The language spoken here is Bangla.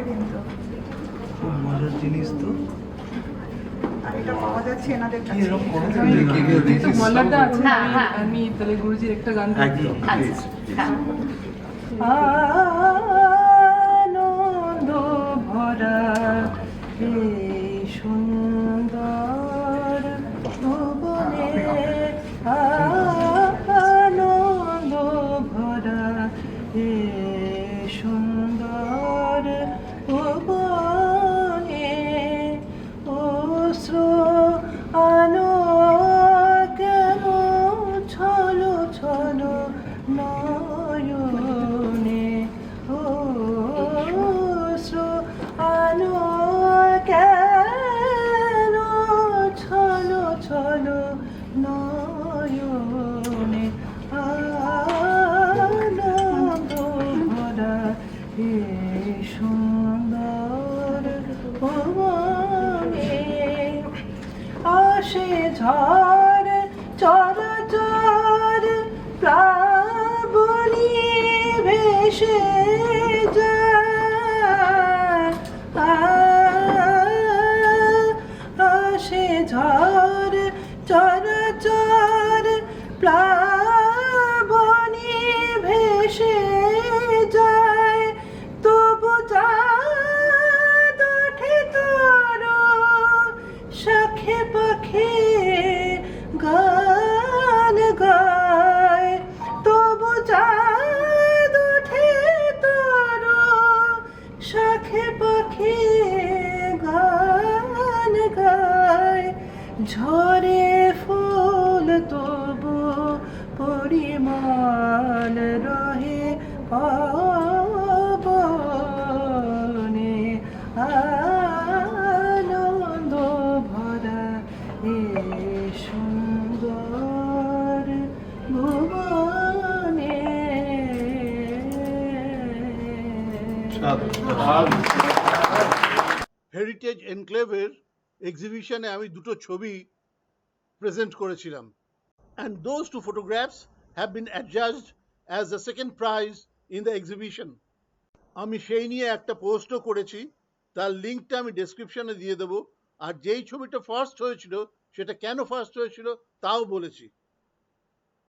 কিন্তু খুব মজার জিনিস তো। আর এটা পাওয়া যাচ্ছে এনাদের কি কাছে। এরকম করে আমি দেখি, this তো is বলাটা so আছে হ্যাঁ, হ্যাঁ। আমি তাহলে গুরুজির একটা গান good. একদম প্লিজ। আনন্দ ভরা এই সুন্দর ভুবনে আনন্দ ভরা এই সুন্দর ভুবনে অশ্রু আনো কেন ছলো ছলো নয়নে অশ্রু আনো কেন ছলো ছলো নয়নে আনন্দ ভরা এই সুন্দর ভুবনে আসে ঝড় চরাচর প্লাবনী ভেসে যায় আসে ঝড় চরাচর প্লাবনী ভেসে যায় তবু চাঁদ ওঠে তোর শাখে পাখে গান গায় তবু চাঁদ ওঠে তোর শাখে পাখে গান গায় ঝরে ফুল তবু পরিমাণ রহে পাবনে আনন্দ ভরা এ সুন্দর ভুবনে হেরিটেজ এনক্লেভের এক্সিবিশনে আমি দুটো ছবি প্রেজেন্ট করেছিলাম and those two photographs have been adjudged as the second prize in the exhibition. আমি সেই নিয়ে একটা পোস্টও করেছি, তার লিঙ্কটা আমি ডেসক্রিপশনে দিয়ে দেবো। আর যেই ছবিটা ফার্স্ট হয়েছিল সেটা কেন ফার্স্ট হয়েছিল তাও বলেছি।